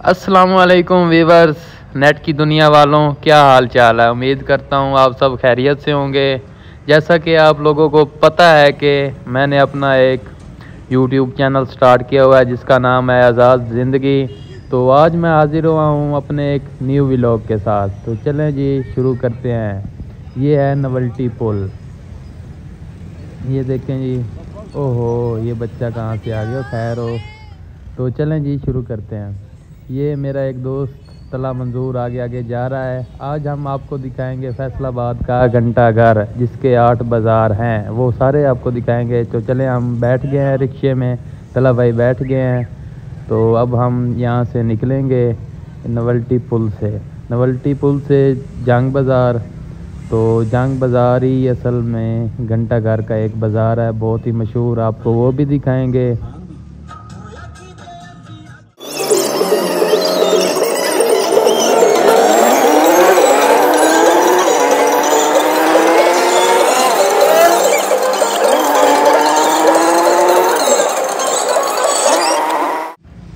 अस्सलाम वालेकुम viewers, net की दुनिया वालों, क्या हाल चाल है। उम्मीद करता हूँ आप सब खैरियत से होंगे। जैसा कि आप लोगों को पता है कि मैंने अपना एक यूट्यूब चैनल स्टार्ट किया हुआ है जिसका नाम है आज़ाद ज़िंदगी। तो आज मैं हाज़िर हुआ हूँ अपने एक न्यू व्लॉग के साथ। तो चलें जी शुरू करते हैं। ये है नवल्टी पुल, ये देखें जी। ओहो, ये बच्चा कहाँ से आ गया, खैर हो। तो चलें जी शुरू करते हैं। ये मेरा एक दोस्त तला मंजूर आगे आगे जा रहा है। आज हम आपको दिखाएंगे फैसलाबाद का घंटा घर, जिसके 8 बाज़ार हैं, वो सारे आपको दिखाएंगे। तो चलें, हम बैठ गए हैं रिक्शे में, तला भाई बैठ गए हैं। तो अब हम यहाँ से निकलेंगे नवल्टी पुल से। नवल्टी पुल से जंग बाज़ार। तो जंग बाज़ार ही असल में घंटा घर का एक बाज़ार है, बहुत ही मशहूर, आपको वो भी दिखाएंगे।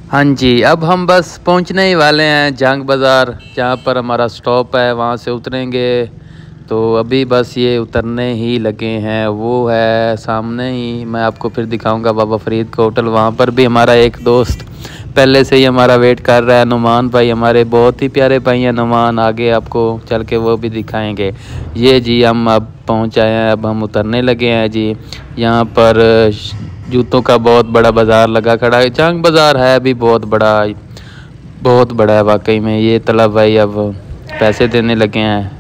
हाँ जी, अब हम बस पहुंचने ही वाले हैं जंग बाज़ार, जहाँ पर हमारा स्टॉप है, वहाँ से उतरेंगे। तो अभी बस ये उतरने ही लगे हैं। वो है सामने ही, मैं आपको फिर दिखाऊंगा बाबा फरीद का होटल। वहाँ पर भी हमारा एक दोस्त पहले से ही हमारा वेट कर रहा है, नुमान भाई, हमारे बहुत ही प्यारे भाई हैं नुमान। आगे आपको चल के वो भी दिखाएंगे। ये जी हम अब पहुँच आए हैं, अब हम उतरने लगे हैं जी। यहाँ पर जूतों का बहुत बड़ा बाज़ार लगा खड़ा है। जंग बाज़ार है भी बहुत बड़ा है वाकई में। ये तलब भाई अब पैसे देने लगे हैं।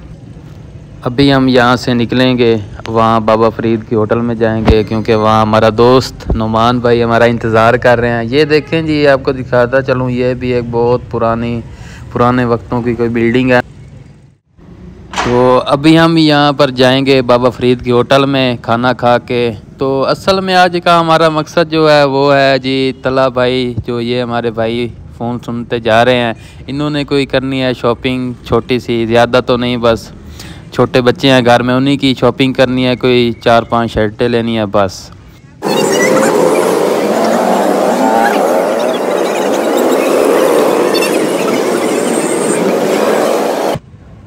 अभी हम यहाँ से निकलेंगे, वहाँ बाबा फरीद की होटल में जाएंगे, क्योंकि वहाँ हमारा दोस्त नुमान भाई हमारा इंतज़ार कर रहे हैं। ये देखें जी, आपको दिखाता चलूँ, ये भी एक बहुत पुराने वक्तों की कोई बिल्डिंग है। तो अभी हम यहाँ पर जाएंगे बाबा फरीद की होटल में खाना खा के। तो असल में आज का हमारा मकसद जो है वो है जी, तला भाई जो ये हमारे भाई फ़ोन सुनते जा रहे हैं, इन्होंने कोई करनी है शॉपिंग छोटी सी, ज़्यादा तो नहीं, बस छोटे बच्चे हैं घर में, उन्हीं की शॉपिंग करनी है। कोई 4-5 शर्टें लेनी है बस।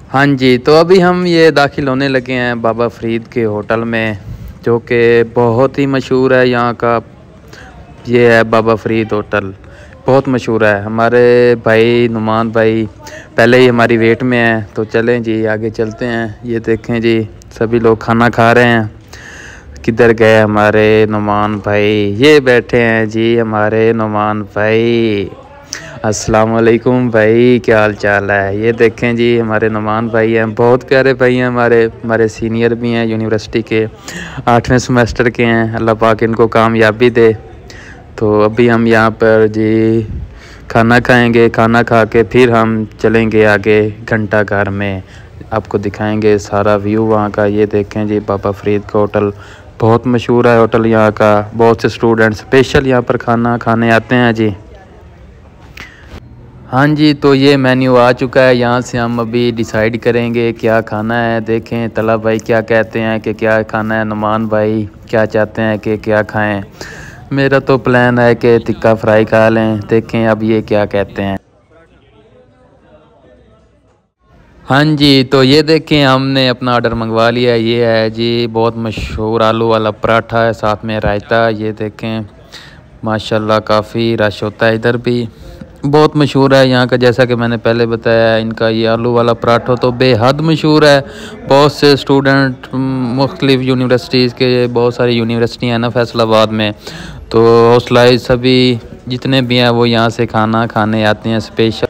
हाँ जी, तो अभी हम ये दाखिल होने लगे हैं बाबा फरीद के होटल में, जो कि बहुत ही मशहूर है यहाँ का। ये है बाबा फरीद होटल, बहुत मशहूर है। हमारे भाई नुमान भाई पहले ही हमारी वेट में हैं। तो चलें जी आगे चलते हैं। ये देखें जी, सभी लोग खाना खा रहे हैं। किधर गए हमारे नुमान भाई? ये बैठे हैं जी हमारे नुमान भाई। अस्सलाम वालेकुम भाई, क्या हाल चाल है? ये देखें जी हमारे नुमान भाई हैं, बहुत प्यारे भाई हैं हमारे सीनियर भी हैं, यूनिवर्सिटी के 8वें सेमेस्टर के हैं। अल्लाह पाक इनको कामयाबी दे। तो अभी हम यहाँ पर जी खाना खाएंगे, खाना खा के फिर हम चलेंगे आगे घंटा घर में, आपको दिखाएंगे सारा व्यू वहाँ का। ये देखें जी बाबा फरीद का होटल, बहुत मशहूर है होटल यहाँ का। बहुत से स्टूडेंट स्पेशल यहाँ पर खाना खाने आते हैं जी। हाँ जी, तो ये मेन्यू आ चुका है, यहाँ से हम अभी डिसाइड करेंगे क्या खाना है। देखें तला भाई क्या कहते हैं कि क्या खाना है, नुमान भाई क्या चाहते हैं कि क्या खाएं। मेरा तो प्लान है कि टिक्का फ्राई खा लें, देखें अब ये क्या कहते हैं। हाँ जी, तो ये देखें हमने अपना ऑर्डर मंगवा लिया। ये है जी बहुत मशहूर आलू वाला पराठा है, साथ में रायता। ये देखें माशाल्लाह काफ़ी रश होता है इधर भी, बहुत मशहूर है यहाँ का। जैसा कि मैंने पहले बताया, इनका ये आलू वाला पराठा तो बेहद मशहूर है। बहुत से स्टूडेंट मुख्तलिफ़ यूनिवर्सिटीज़ के, बहुत सारी यूनिवर्सिटी हैं ना फैसलाबाद में, तो हौसला सभी जितने भी हैं वो यहाँ से खाना खाने आते हैं स्पेशल।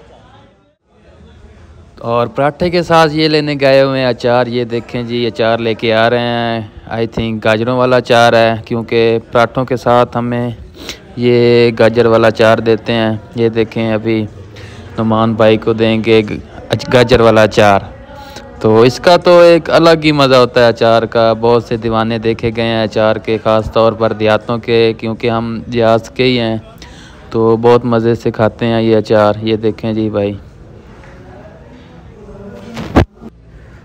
और पराठे के साथ ये लेने गए हुए हैं अचार। ये देखें जी अचार लेके आ रहे हैं, आई थिंक गाजरों वाला अचार है, क्योंकि पराठों के साथ हमें ये गाजर वाला अचार देते हैं। ये देखें अभी नुमान भाई को देंगे गाजर वाला अचार। तो इसका तो एक अलग ही मज़ा होता है अचार का। बहुत से दीवाने देखे गए हैं अचार के, ख़ास तौर पर देहातों के, क्योंकि हम देहात के ही हैं, तो बहुत मज़े से खाते हैं ये अचार। ये देखें जी भाई।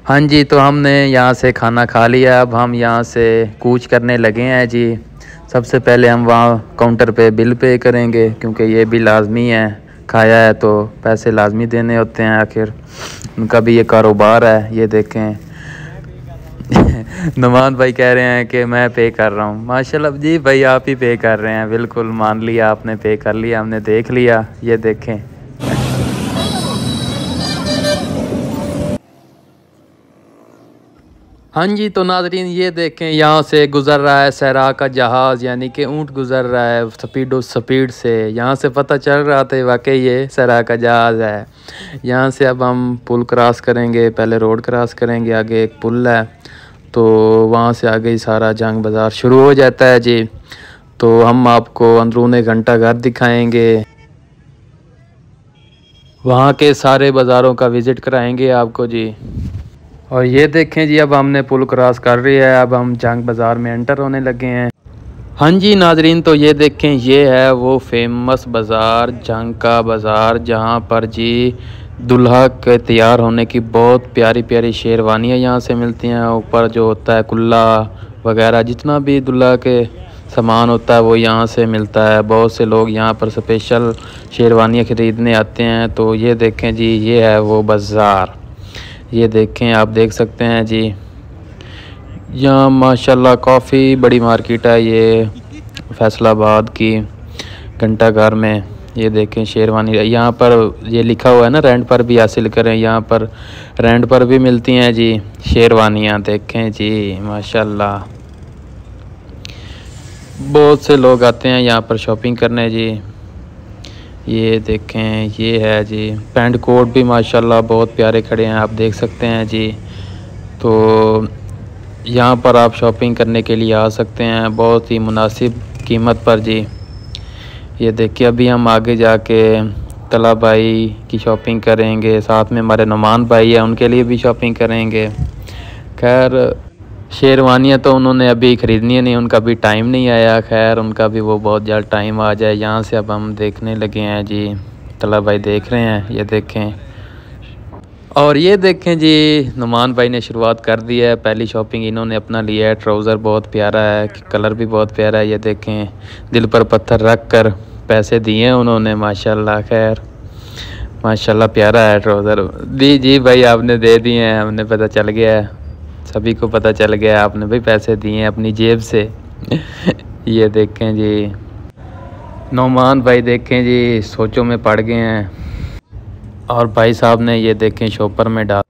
हाँ जी, तो हमने यहाँ से खाना खा लिया, अब हम यहाँ से कूच करने लगे हैं जी। सबसे पहले हम वहाँ काउंटर पे बिल पे करेंगे, क्योंकि ये भी लाजमी है खाया है तो पैसे लाजमी देने होते हैं, आखिर उनका भी ये कारोबार है। ये देखें नुमान भाई कह रहे हैं कि मैं पे कर रहा हूँ। माशाल्लाह जी भाई, आप ही पे कर रहे हैं, बिल्कुल मान लिया आपने, पे कर लिया, हमने देख लिया। ये देखें हाँ जी, तो नाज़रीन ये देखें यहाँ से गुज़र रहा है सहरा का जहाज़, यानी कि ऊँट गुज़र रहा है स्पीड से। यहाँ से पता चल रहा था वाकई ये सहरा का जहाज़ है। यहाँ से अब हम पुल क्रॉस करेंगे, पहले रोड क्रॉस करेंगे, आगे एक पुल है, तो वहाँ से आगे ही सारा जंग बाज़ार शुरू हो जाता है जी। तो हम आपको अंदरूनी घंटा घर दिखाएँगे, वहाँ के सारे बाज़ारों का विज़िट कराएँगे आपको जी। और ये देखें जी, अब हमने पुल क्रॉस कर लिया है, अब हम जंग बाज़ार में एंटर होने लगे हैं। हाँ जी नाजरीन, तो ये देखें, ये है वो फेमस बाज़ार, जंग का बाज़ार, जहाँ पर जी दुल्हा के तैयार होने की बहुत प्यारी प्यारी शेरवानियाँ यहाँ से मिलती हैं। ऊपर जो होता है कुल्ला वगैरह, जितना भी दुल्हा के सामान होता है वो यहाँ से मिलता है। बहुत से लोग यहाँ पर स्पेशल शेरवानियाँ ख़रीदने आते हैं। तो ये देखें जी, ये है वो बाज़ार, ये देखें, आप देख सकते हैं जी। यहाँ माशाल्लाह काफ़ी बड़ी मार्केट है ये फैसलाबाद की घंटा घर में। ये देखें शेरवानी, यहाँ पर ये लिखा हुआ है ना, रेंट पर भी हासिल करें। यहाँ पर रेंट पर भी मिलती हैं जी शेरवानियाँ। देखें जी माशाल्लाह, बहुत से लोग आते हैं यहाँ पर शॉपिंग करने जी। ये देखें, ये है जी पैंट कोट भी माशाल्लाह बहुत प्यारे खड़े हैं, आप देख सकते हैं जी। तो यहाँ पर आप शॉपिंग करने के लिए आ सकते हैं बहुत ही मुनासिब कीमत पर जी। ये देखिए, अभी हम आगे जाके तला भाई की शॉपिंग करेंगे, साथ में हमारे नुमान भाई है, उनके लिए भी शॉपिंग करेंगे। खैर शेरवानियाँ तो उन्होंने अभी ख़रीदनी है नहीं, उनका भी टाइम नहीं आया। खैर उनका भी वो बहुत जल्द टाइम आ जाए। यहाँ से अब हम देखने लगे हैं जी, तला भाई देख रहे हैं, ये देखें। और ये देखें जी, नुमान भाई ने शुरुआत कर दी है, पहली शॉपिंग इन्होंने अपना लिया है। ट्राउज़र बहुत प्यारा है, कलर भी बहुत प्यारा है। ये देखें, दिल पर पत्थर रख कर पैसे दिए हैं उन्होंने माशाल्लाह। खैर माशाल्लाह प्यारा है ट्राउज़र। जी भाई आपने दे दिए हैं, हमने पता चल गया है, सभी को पता चल गया आपने भाई पैसे दिए हैं अपनी जेब से। ये देखें जी, नुमान भाई देखें जी सोचों में पड़ गए हैं, और भाई साहब ने ये देखें शॉपर में डाल।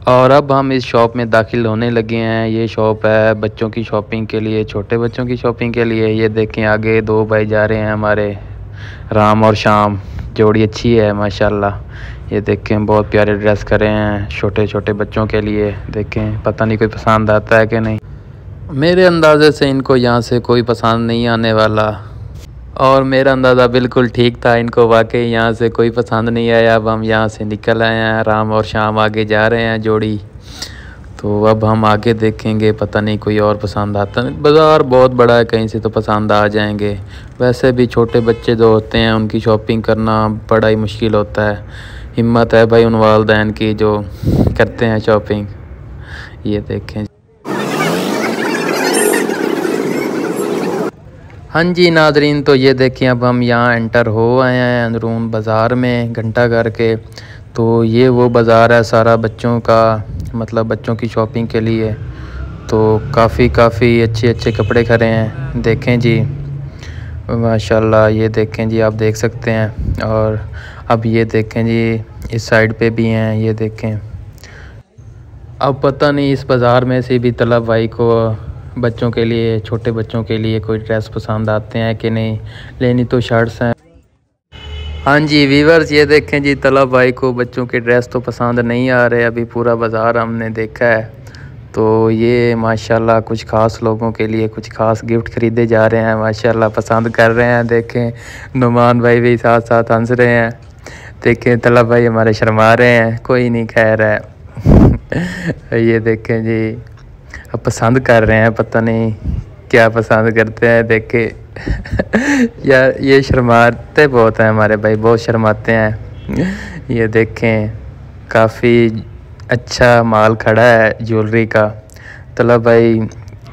और अब हम इस शॉप में दाखिल होने लगे हैं। ये शॉप है बच्चों की शॉपिंग के लिए, छोटे बच्चों की शॉपिंग के लिए। ये देखें आगे दो भाई जा रहे हैं हमारे, राम और श्याम, जोड़ी अच्छी है माशाल्लाह। ये देखें बहुत प्यारे ड्रेस करे हैं छोटे छोटे बच्चों के लिए। देखें पता नहीं कोई पसंद आता है कि नहीं, मेरे अंदाज़े से इनको यहाँ से कोई पसंद नहीं आने वाला, और मेरा अंदाज़ा बिल्कुल ठीक था, इनको वाकई यहाँ से कोई पसंद नहीं आया। अब हम यहाँ से निकल आए हैं, राम और श्याम आगे जा रहे हैं जोड़ी। तो अब हम आगे देखेंगे, पता नहीं कोई और पसंद आता नहीं। बाज़ार बहुत बड़ा है, कहीं से तो पसंद आ जाएंगे। वैसे भी छोटे बच्चे जो होते हैं उनकी शॉपिंग करना बड़ा ही मुश्किल होता है। हिम्मत है भाई उन वालिदैन की जो करते हैं शॉपिंग। ये देखें, हाँ जी नाजरीन, तो ये देखें अब हम यहाँ एंटर हो आए हैं अंदरून बाज़ार में घंटा घर के। तो ये वो बाज़ार है सारा बच्चों का, मतलब बच्चों की शॉपिंग के लिए। तो काफ़ी अच्छे अच्छे कपड़े खड़े हैं, देखें जी माशाल्लाह। ये देखें जी, आप देख सकते हैं। और अब ये देखें जी, इस साइड पे भी हैं, ये देखें। अब पता नहीं इस बाज़ार में से भी तलब भाई को बच्चों के लिए, छोटे बच्चों के लिए कोई ड्रेस पसंद आते हैं कि नहीं। लेनी तो शर्ट्स हैं। हाँ जी वीवर्स, ये देखें जी, तलब भाई को बच्चों के ड्रेस तो पसंद नहीं आ रहे। अभी पूरा बाज़ार हमने देखा है, तो ये माशाल्लाह कुछ ख़ास लोगों के लिए कुछ ख़ास गिफ्ट ख़रीदे जा रहे हैं माशाल्लाह, पसंद कर रहे हैं। देखें नुमान भाई भी साथ साथ हंस रहे हैं। देखें तलब भाई हमारे शर्मा रहे हैं, कोई नहीं खैर है। ये देखें जी, अब पसंद कर रहे हैं, पता नहीं क्या पसंद करते हैं। देखे यार ये शर्माते बहुत हैं हमारे भाई, बहुत शर्माते हैं। ये देखें काफ़ी अच्छा माल खड़ा है ज्वेलरी का, तलब भाई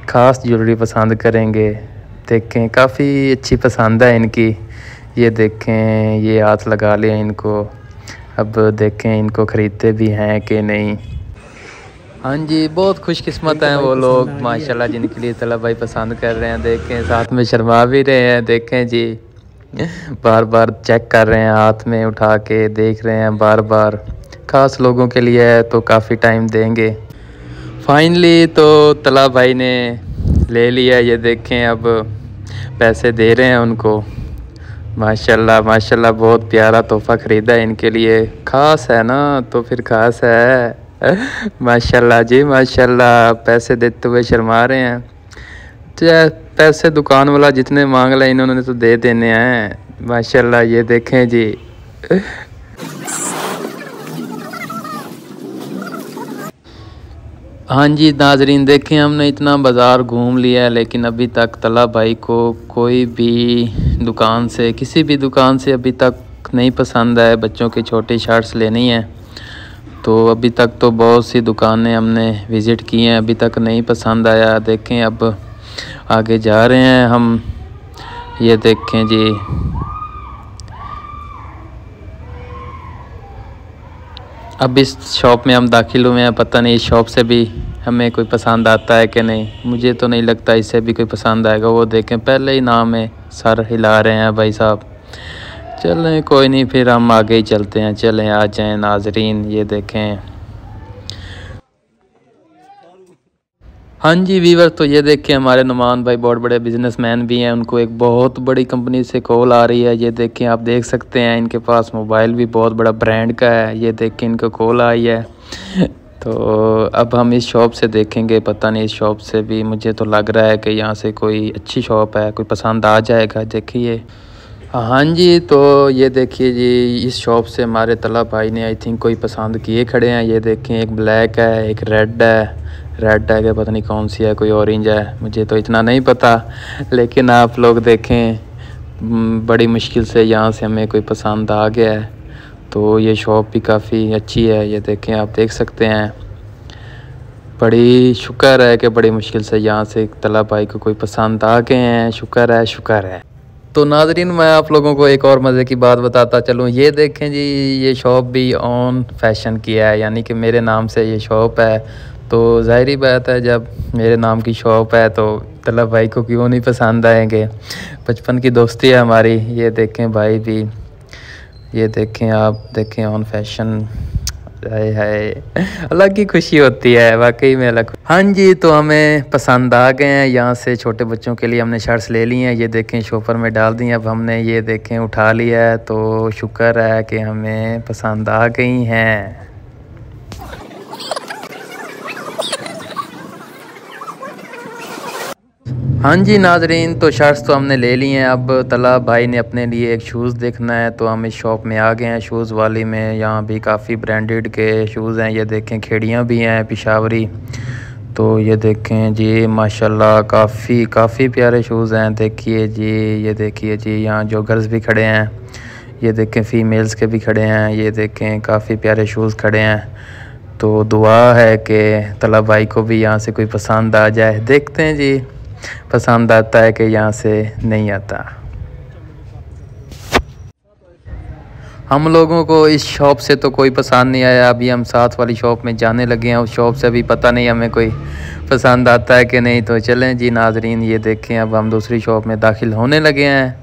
ख़ास ज्वेलरी पसंद करेंगे। देखें काफ़ी अच्छी पसंद है इनकी। ये देखें, ये हाथ लगा लिया इनको। अब देखें इनको ख़रीदते भी हैं कि नहीं। हाँ जी, बहुत खुशकिस्मत हैं वो लोग माशाल्लाह जिनके लिए तलब भाई पसंद कर रहे हैं। देखें साथ में शर्मा भी रहे हैं। देखें जी, बार बार चेक कर रहे हैं, हाथ में उठा के देख रहे हैं बार बार। ख़ास लोगों के लिए है तो काफ़ी टाइम देंगे। फाइनली तो तलब भाई ने ले लिया। ये देखें अब पैसे दे रहे हैं उनको। माशाल्लाह माशाल्लाह, बहुत प्यारा तोहफ़ा ख़रीदा है इनके लिए। ख़ास है ना तो फिर ख़ास है। माशाल्लाह जी माशाल्लाह, पैसे देते हुए शर्मा रहे हैं। तो पैसे दुकान वाला जितने मांग ले इन्होंने तो दे देने हैं। माशाल्लाह ये देखें जी। हाँ जी नाजरीन, देखें हमने इतना बाज़ार घूम लिया है लेकिन अभी तक तलब भाई को कोई भी दुकान से, किसी भी दुकान से अभी तक नहीं पसंद आए। बच्चों के छोटे शर्ट्स लेनी है तो अभी तक तो बहुत सी दुकानें हमने विज़िट की हैं, अभी तक नहीं पसंद आया। देखें अब आगे जा रहे हैं हम। ये देखें जी, अब इस शॉप में हम दाखिल हुए हैं। पता नहीं इस शॉप से भी हमें कोई पसंद आता है कि नहीं। मुझे तो नहीं लगता इससे भी कोई पसंद आएगा। वो देखें पहले ही नाम में सर हिला रहे हैं भाई साहब। चलें कोई नहीं, फिर हम आगे ही चलते हैं। चलें आ जाएं नाजरीन। ये देखें, हाँ जी वीवर, तो ये देखें हमारे नुमान भाई बहुत बड़े बिजनेसमैन भी हैं। उनको एक बहुत बड़ी कंपनी से कॉल आ रही है। ये देखें, आप देख सकते हैं इनके पास मोबाइल भी बहुत बड़ा ब्रांड का है। ये देखें इनको कॉल आई है। तो अब हम इस शॉप से देखेंगे। पता नहीं इस शॉप से भी, मुझे तो लग रहा है कि यहाँ से कोई अच्छी शॉप है, कोई पसंद आ जाएगा। देखिए हाँ जी, तो ये देखिए जी, इस शॉप से हमारे तलब भाई ने आई थिंक कोई पसंद किए खड़े हैं। ये देखें, एक ब्लैक है, एक रेड है कि पता नहीं कौन सी है, कोई ऑरेंज है, मुझे तो इतना नहीं पता। लेकिन आप लोग देखें बड़ी मुश्किल से यहाँ से हमें कोई पसंद आ गया है। तो ये शॉप भी काफ़ी अच्छी है। ये देखें, आप देख सकते हैं। बड़ी शुक्र है कि बड़ी मुश्किल से यहाँ से तलब भाई को कोई पसंद आ गए हैं। शुक्र है शुक्र है। तो नाजरीन, मैं आप लोगों को एक और मज़े की बात बताता चलूँ। ये देखें जी, ये शॉप भी ऑन फैशन की है, यानी कि मेरे नाम से ये शॉप है। तो ज़ाहिरी बात है, जब मेरे नाम की शॉप है तो तलब भाई को क्यों नहीं पसंद आएंगे। बचपन की दोस्ती है हमारी। ये देखें भाई भी, ये देखें, आप देखें ऑन फैशन। है अलग ही खुशी होती है वाकई में, अलग। हाँ जी, तो हमें पसंद आ गए हैं। यहाँ से छोटे बच्चों के लिए हमने शर्ट्स ले ली हैं। ये देखें शॉपर में डाल दी। अब हमने ये देखें उठा लिया है। तो शुक्र है कि हमें पसंद आ गई हैं। हाँ जी नाजरीन, तो शर्ट्स तो हमने ले ली हैं। अब तलब भाई ने अपने लिए एक शूज़ देखना है तो हम इस शॉप में आ गए हैं, शूज़ वाली में। यहाँ भी काफ़ी ब्रांडेड के शूज़ हैं। ये देखें खेड़ियाँ भी हैं पेशावरी। तो ये देखें जी माशाल्लाह, काफ़ी प्यारे शूज़ हैं। देखिए जी, ये देखिए जी, यहाँ जॉगर्स भी खड़े हैं। ये देखें फ़ीमेल्स के भी खड़े हैं। ये देखें काफ़ी प्यारे शूज़ खड़े हैं। तो दुआ है कि तलब भाई को भी यहाँ से कोई पसंद आ जाए। देखते हैं जी, पसंद आता है कि यहाँ से नहीं आता। हम लोगों को इस शॉप से तो कोई पसंद नहीं आया। अभी हम साथ वाली शॉप में जाने लगे हैं। उस शॉप से भी पता नहीं हमें कोई पसंद आता है कि नहीं। तो चलें जी नाजरीन, ये देखें अब हम दूसरी शॉप में दाखिल होने लगे हैं।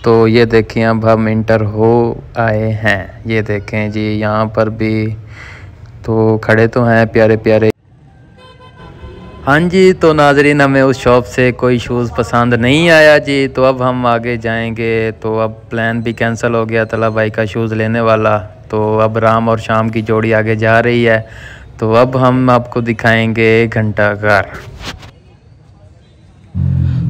तो ये देखें अब हम इंटर हो आए हैं। ये देखें जी, यहाँ पर भी तो खड़े तो हैं प्यारे प्यारे। हाँ जी, तो नाजरीन हमें उस शॉप से कोई शूज़ पसंद नहीं आया जी। तो अब हम आगे जाएंगे। तो अब प्लान भी कैंसिल हो गया तलब भाई का शूज़ लेने वाला। तो अब राम और शाम की जोड़ी आगे जा रही है। तो अब हम आपको दिखाएंगे घंटाघर।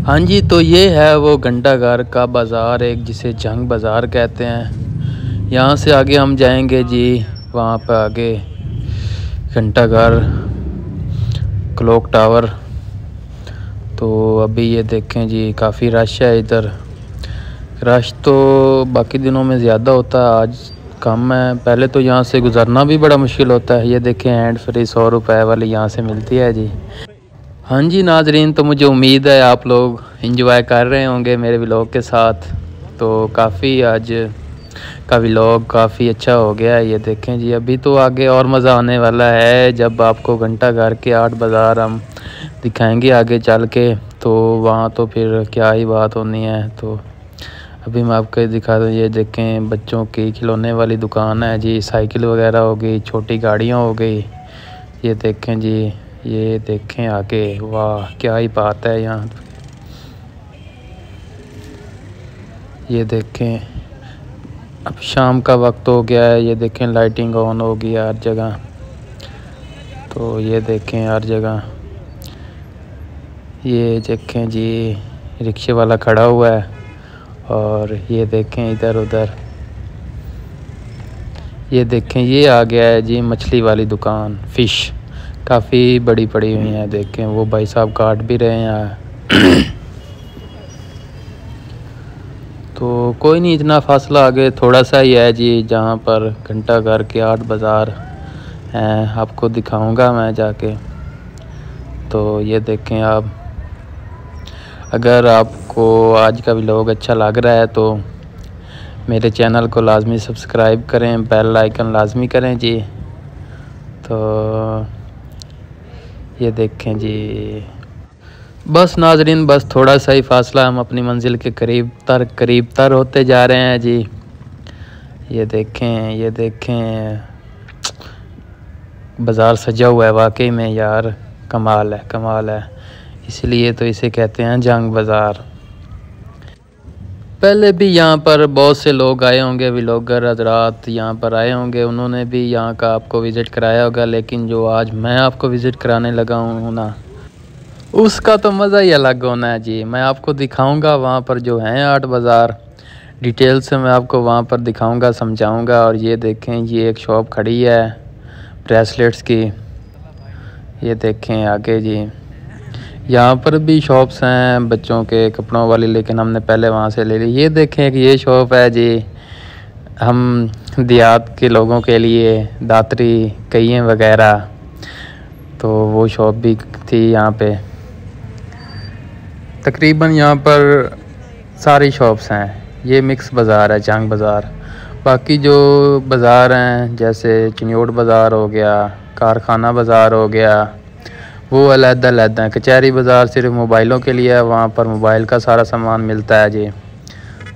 हाँ जी, तो ये है वो घंटाघर का बाज़ार, एक जिसे जंग बाज़ार कहते हैं। यहाँ से आगे हम जाएंगे जी, वहाँ पर आगे घंटाघर, क्लॉक टावर। तो अभी ये देखें जी, काफ़ी रश है इधर। रश तो बाकी दिनों में ज़्यादा होता है, आज कम है। पहले तो यहाँ से गुज़रना भी बड़ा मुश्किल होता है। ये देखें हैंड फ्री 100 रुपए वाली यहाँ से मिलती है जी। हाँ जी नाजरीन, तो मुझे उम्मीद है आप लोग एंजॉय कर रहे होंगे मेरे व्लॉग के साथ। तो काफ़ी आज का व्लॉग काफ़ी अच्छा हो गया है। ये देखें जी, अभी तो आगे और मज़ा आने वाला है जब आपको घंटा घर के 8 बाज़ार हम दिखाएंगे आगे चल के, तो वहाँ तो फिर क्या ही बात होनी है। तो अभी मैं आपको दिखा दूँ, ये देखें बच्चों की खिलौने वाली दुकान है जी, साइकिल वगैरह हो गई, छोटी गाड़ियाँ हो गई। ये देखें जी, ये देखें आगे, वाह क्या ही बात है यहाँ। ये देखें अब शाम का वक्त हो गया है, ये देखें लाइटिंग ऑन होगी हर जगह। तो ये देखें हर जगह, ये देखें जी रिक्शे वाला खड़ा हुआ है, और ये देखें इधर उधर, ये देखें ये आ गया है जी मछली वाली दुकान, फ़िश काफ़ी बड़ी पड़ी हुई है। देखें वो भाई साहब काट भी रहे हैं। तो कोई नहीं, इतना फासला आगे थोड़ा सा ही है जी, जहाँ पर घंटा घर के 8 बाज़ार हैं, आपको दिखाऊंगा मैं जाके। तो ये देखें आप, अगर आपको आज का व्लॉग अच्छा लग रहा है तो मेरे चैनल को लाजमी सब्सक्राइब करें, बेल आइकन लाजमी करें जी। तो ये देखें जी, बस नाजरीन, बस थोड़ा सा ही फासला, हम अपनी मंजिल के करीब तर होते जा रहे हैं जी। ये देखें, ये देखें बाज़ार सजा हुआ है, वाकई में यार कमाल है, कमाल है। इसलिए तो इसे कहते हैं जंग बाज़ार। पहले भी यहाँ पर बहुत से लोग आए होंगे, व्लॉगर हज़रात यहाँ पर आए होंगे, उन्होंने भी यहाँ का आपको विज़िट कराया होगा, लेकिन जो आज मैं आपको विज़िट कराने लगा हूँ ना, उसका तो मज़ा ही अलग होना है जी। मैं आपको दिखाऊंगा वहाँ पर जो हैं 8 बाज़ार, डिटेल से मैं आपको वहाँ पर दिखाऊंगा, समझाऊंगा। और ये देखें, ये एक शॉप खड़ी है ब्रेसलेट्स की, ये देखें आगे जी। यहाँ पर भी शॉप्स हैं बच्चों के कपड़ों वाली, लेकिन हमने पहले वहाँ से ले ली। ये देखें कि ये शॉप है जी, हम देहात के लोगों के लिए दातरी कहिए वगैरह, तो वो शॉप भी थी यहाँ पे। तकरीबन यहाँ पर सारी शॉप्स हैं। ये मिक्स बाज़ार है जंग बाज़ार। बाकी जो बाज़ार हैं जैसे चिन्योट बाज़ार हो गया, कारखाना बाज़ार हो गया, वो अलग-अलग हैं। कचहरी बाज़ार सिर्फ मोबाइलों के लिए है, वहाँ पर मोबाइल का सारा सामान मिलता है जी।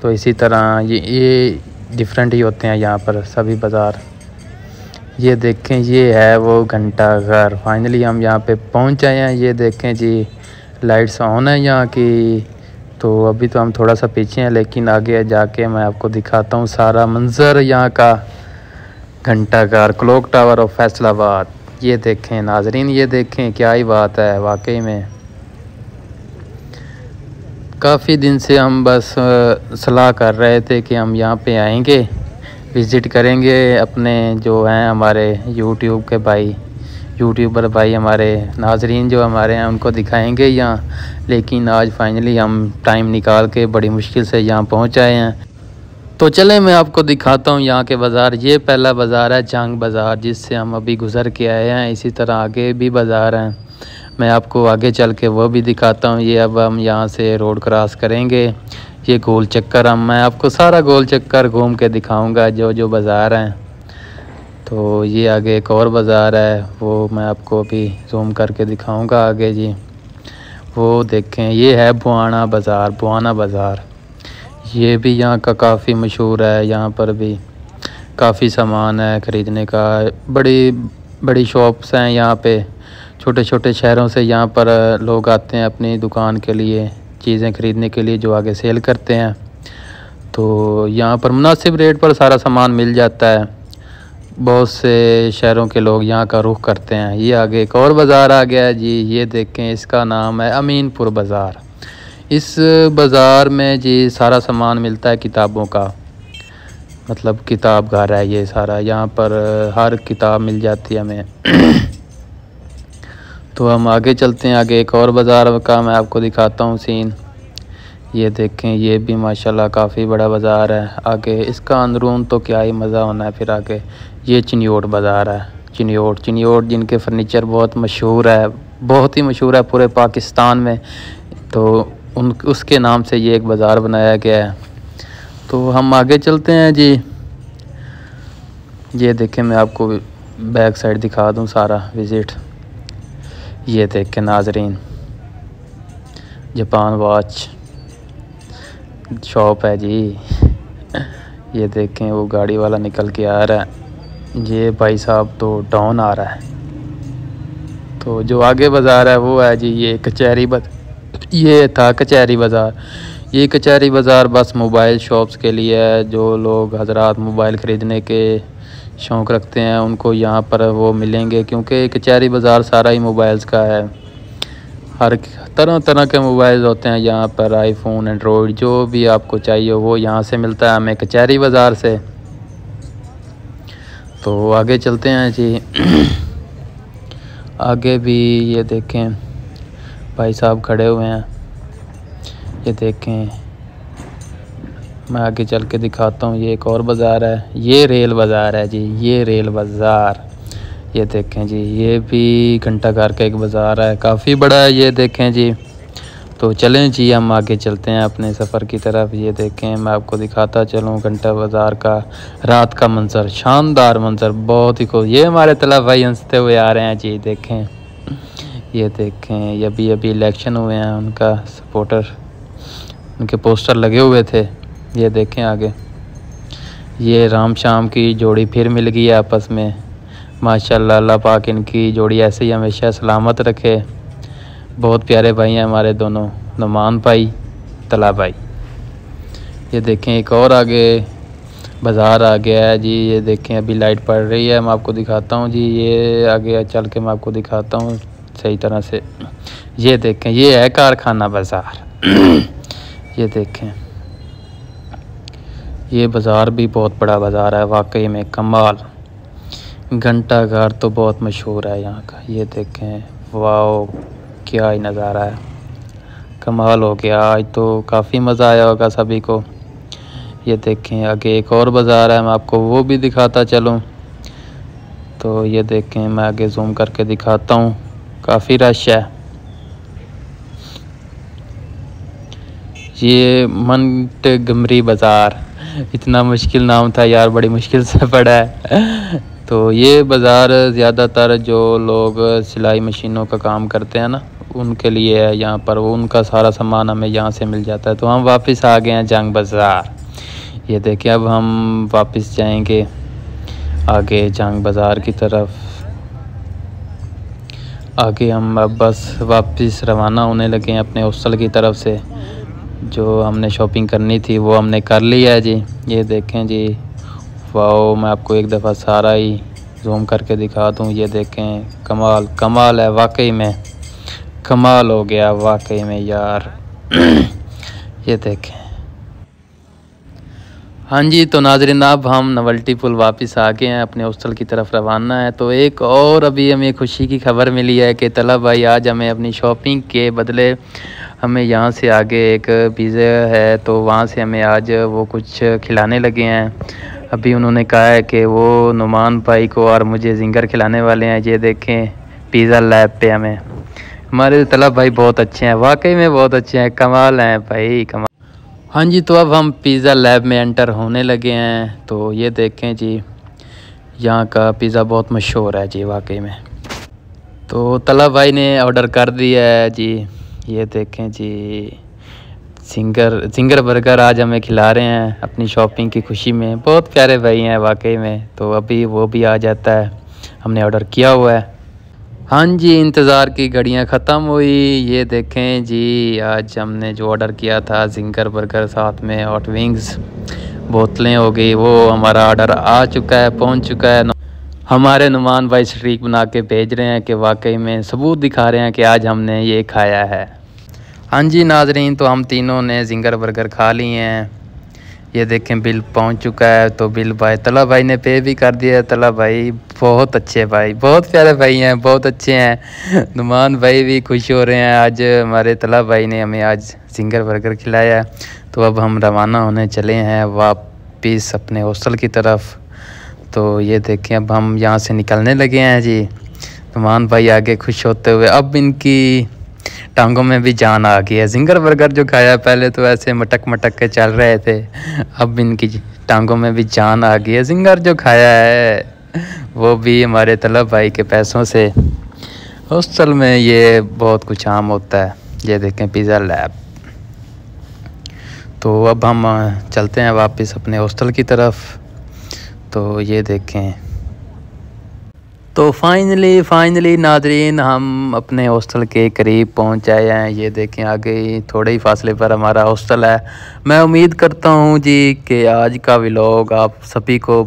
तो इसी तरह ये डिफरेंट ही होते हैं यहाँ पर सभी बाज़ार। ये देखें, ये है वो घंटा घर, फाइनली हम यहाँ पे पहुँच आए हैं। ये देखें जी, लाइट्स ऑन है यहाँ की। तो अभी तो हम थोड़ा सा पीछे हैं, लेकिन आगे जाके मैं आपको दिखाता हूँ सारा मंज़र यहाँ का। घंटा घर, क्लॉक टावर ऑफ फैसलाबाद। ये देखें नाजरीन, ये देखें क्या ही बात है वाकई में। काफ़ी दिन से हम बस सलाह कर रहे थे कि हम यहाँ पे आएंगे, विज़िट करेंगे, अपने जो हैं हमारे यूट्यूब के भाई, यूट्यूबर भाई हमारे, नाजरीन जो हमारे हैं उनको दिखाएंगे यहाँ। लेकिन आज फाइनली हम टाइम निकाल के बड़ी मुश्किल से यहाँ पहुँच आए हैं। तो चलें मैं आपको दिखाता हूँ यहाँ के बाज़ार। ये पहला बाज़ार है जंग बाज़ार, जिससे हम अभी गुज़र के आए हैं। इसी तरह आगे भी बाज़ार हैं, मैं आपको आगे चल के वो भी दिखाता हूँ। ये अब हम यहाँ से रोड क्रॉस करेंगे, ये गोल चक्कर, मैं आपको सारा गोल चक्कर घूम के दिखाऊंगा जो जो बाज़ार हैं। तो ये आगे एक और बाज़ार है, वो मैं आपको अभी जूम करके दिखाऊंगा आगे जी। वो देखें, ये है बुआना बाज़ार, बुआना बाज़ार। ये भी यहाँ का काफ़ी मशहूर है, यहाँ पर भी काफ़ी सामान है ख़रीदने का। बड़ी बड़ी शॉप्स हैं यहाँ पे, छोटे छोटे शहरों से यहाँ पर लोग आते हैं अपनी दुकान के लिए, चीज़ें ख़रीदने के लिए, जो आगे सेल करते हैं। तो यहाँ पर मुनासिब रेट पर सारा सामान मिल जाता है। बहुत से शहरों के लोग यहाँ का रुख करते हैं। ये आगे एक और बाज़ार आ गया है जी, ये देखें, इसका नाम है अमीनपुर बाज़ार। इस बाज़ार में जी सारा सामान मिलता है किताबों का, मतलब किताब घर है ये सारा, यहाँ पर हर किताब मिल जाती है हमें। तो हम आगे चलते हैं, आगे एक और बाज़ार का मैं आपको दिखाता हूँ सीन। ये देखें, ये भी माशाल्लाह काफ़ी बड़ा बाज़ार है। आगे इसका अंदरून तो क्या ही मज़ा होना है। फिर आगे ये चिन्योट बाज़ार है, चिन्योट जिनके फर्नीचर बहुत मशहूर है, बहुत ही मशहूर है पूरे पाकिस्तान में। तो उसके नाम से ये एक बाज़ार बनाया गया है। तो हम आगे चलते हैं जी। ये देखें, मैं आपको बैक साइड दिखा दूं सारा विज़िट। ये देखें नाजरीन, जापान वॉच शॉप है जी। ये देखें वो गाड़ी वाला निकल के आ रहा है। ये भाई साहब तो डाउन आ रहा है। तो जो आगे बाज़ार है वो है जी ये कचहरी ये था कचहरी बाज़ार। ये कचहरी बाज़ार बस मोबाइल शॉप्स के लिए है। जो लोग हजरात मोबाइल ख़रीदने के शौक़ रखते हैं उनको यहाँ पर वो मिलेंगे, क्योंकि कचहरी बाज़ार सारा ही मोबाइल्स का है। हर तरह तरह के मोबाइल होते हैं यहाँ पर, आईफोन, एंड्रॉयड, जो भी आपको चाहिए वो यहाँ से मिलता है हमें कचहरी बाज़ार से। तो आगे चलते हैं जी। आगे भी ये देखें भाई साहब खड़े हुए हैं। ये देखें, मैं आगे चल के दिखाता हूँ। ये एक और बाज़ार है, ये रेल बाज़ार है जी, ये रेल बाज़ार। ये देखें जी, ये भी घंटाघर का एक बाज़ार है, काफ़ी बड़ा है। ये देखें जी। तो चलें जी, हम आगे चलते हैं अपने सफ़र की तरफ। ये देखें, मैं आपको दिखाता चलूँ घंटा बाज़ार का रात का मंज़र, शानदार मंज़र, बहुत ही खूब। ये हमारे तला भाई हंसते हुए आ रहे हैं जी। देखें, ये देखें, ये अभी इलेक्शन हुए हैं, उनका सपोर्टर, उनके पोस्टर लगे हुए थे। ये देखें आगे, ये राम शाम की जोड़ी फिर मिल गई है आपस में। माशाल्लाह, अल्लाह पाक इनकी जोड़ी ऐसे ही हमेशा सलामत रखे। बहुत प्यारे भाई हैं हमारे दोनों, नुमान भाई, तला भाई। ये देखें एक और आगे बाज़ार आ गया है जी। ये देखें, अभी लाइट पड़ रही है, मैं आपको दिखाता हूँ जी। ये आगे चल के मैं आपको दिखाता हूँ सही तरह से। ये देखें, ये है कारखाना बाज़ार। ये देखें, ये बाज़ार भी बहुत बड़ा बाज़ार है, वाकई में कमाल। घंटाघर तो बहुत मशहूर है यहाँ का। ये देखें, वाओ, क्या ही नज़ारा है, कमाल हो गया। आज तो काफ़ी मज़ा आया होगा सभी को। ये देखें आगे एक और बाज़ार है, मैं आपको वो भी दिखाता चलूँ। तो ये देखें, मैं आगे जूम करके दिखाता हूँ, काफ़ी रश है। ये मंटगमरी बाज़ार, इतना मुश्किल नाम था यार, बड़ी मुश्किल से पड़ा है। तो ये बाज़ार ज़्यादातर जो लोग सिलाई मशीनों का काम करते हैं ना, उनके लिए है यहाँ पर। वो उनका सारा सामान हमें यहाँ से मिल जाता है। तो हम वापस आ गए हैं जंग बाज़ार। ये देखिए, अब हम वापस जाएंगे आगे जंग बाज़ार की तरफ। आगे हम अब बस वापस रवाना होने लगे हैं अपने हॉस्टल की तरफ से। जो हमने शॉपिंग करनी थी वो हमने कर लिया है जी। ये देखें जी, वाओ, मैं आपको एक दफ़ा सारा ही जूम करके दिखा दूँ। ये देखें, कमाल कमाल है, वाकई में कमाल हो गया, वाकई में यार। ये देखें। हाँ जी, तो नाज़रीन अब हम नवल्टी पुल वापस आ गए हैं, अपने हॉस्टल की तरफ रवाना है। तो एक और अभी हमें खुशी की खबर मिली है कि तला भाई आज हमें अपनी शॉपिंग के बदले हमें यहाँ से आगे एक पिज़्ज़ा है, तो वहाँ से हमें आज वो कुछ खिलाने लगे हैं। अभी उन्होंने कहा है कि वो नुमान भाई को और मुझे जिंगर खिलाने वाले हैं। ये देखें, पिज़्ज़ा लैब पे हमें हमारे तला भाई बहुत अच्छे हैं, वाकई में बहुत अच्छे हैं, कमाल हैं भाई, कमाल। हाँ जी, तो अब हम पिज़्ज़ा लैब में एंटर होने लगे हैं। तो ये देखें जी, यहाँ का पिज़्ज़ा बहुत मशहूर है जी, वाकई में। तो तला भाई ने ऑर्डर कर दिया है जी। ये देखें जी, जिंगर बर्गर आज हमें खिला रहे हैं अपनी शॉपिंग की खुशी में। बहुत प्यारे भाई हैं वाकई में। तो अभी वो भी आ जाता है, हमने ऑर्डर किया हुआ है। हाँ जी, इंतज़ार की घड़ियाँ ख़त्म हुई। ये देखें जी, आज हमने जो ऑर्डर किया था जिंगर बर्गर साथ में हॉट विंग्स बोतलें हो गई, वो हमारा ऑर्डर आ चुका है, पहुंच चुका है। हमारे नुमान भाई स्ट्रीक बना के भेज रहे हैं कि वाकई में सबूत दिखा रहे हैं कि आज हमने ये खाया है। हाँ जी नाजरीन, तो हम तीनों ने जिंगर बर्गर खा लिए हैं। ये देखें, बिल पहुंच चुका है। तो बिल भाई तला भाई ने पे भी कर दिया है। तला भाई बहुत अच्छे भाई, बहुत प्यारे भाई हैं, बहुत अच्छे हैं। नुमान भाई भी खुश हो रहे हैं, आज हमारे तला भाई ने हमें आज जिंगर बर्गर खिलाया है। तो अब हम रवाना होने चले हैं वापस अपने हॉस्टल की तरफ। तो ये देखें, अब हम यहाँ से निकलने लगे हैं जी। नुमान भाई आगे खुश होते हुए, अब इनकी टांगों में भी जान आ गई है। जिंगर बर्गर जो खाया पहले तो ऐसे मटक मटक के चल रहे थे, अब इनकी टांगों में भी जान आ गई है। जिंगर जो खाया है वो भी हमारे तलब भाई के पैसों से। हॉस्टल में ये बहुत कुछ आम होता है। ये देखें पिज़्ज़ा लैब। तो अब हम चलते हैं वापस अपने हॉस्टल की तरफ। तो ये देखें, तो फाइनली नादरीन हम अपने हॉस्टल के करीब पहुंच आए हैं। ये देखें आगे ही थोड़े ही फासले पर हमारा हॉस्टल है। मैं उम्मीद करता हूं जी कि आज का व्लॉग आप सभी को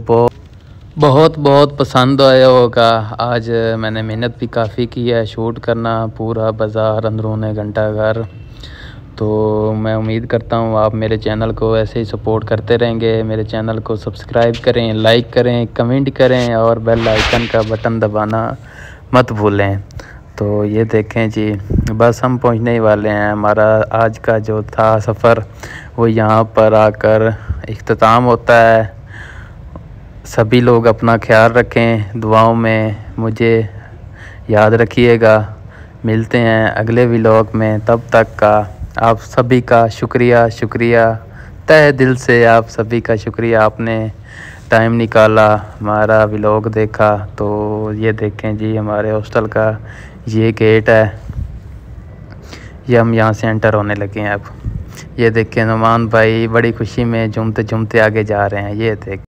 बहुत पसंद आया होगा। आज मैंने मेहनत भी काफ़ी की है, शूट करना पूरा बाज़ार, अंदरूनी घंटा घर। तो मैं उम्मीद करता हूँ आप मेरे चैनल को ऐसे ही सपोर्ट करते रहेंगे। मेरे चैनल को सब्सक्राइब करें, लाइक करें, कमेंट करें और बेल आइकन का बटन दबाना मत भूलें। तो ये देखें जी, बस हम पहुँचने ही वाले हैं। हमारा आज का जो था सफ़र वो यहाँ पर आकर इख्तिताम होता है। सभी लोग अपना ख्याल रखें, दुआओं में मुझे याद रखिएगा। मिलते हैं अगले व्लॉग में, तब तक का आप सभी का शुक्रिया तहे दिल से। आप सभी का शुक्रिया, आपने टाइम निकाला, हमारा व्लॉग देखा। तो ये देखें जी हमारे हॉस्टल का ये गेट है, ये हम यहाँ से एंटर होने लगे हैं अब। ये देखें नुमान भाई बड़ी खुशी में झूमते झूमते आगे जा रहे हैं। ये देख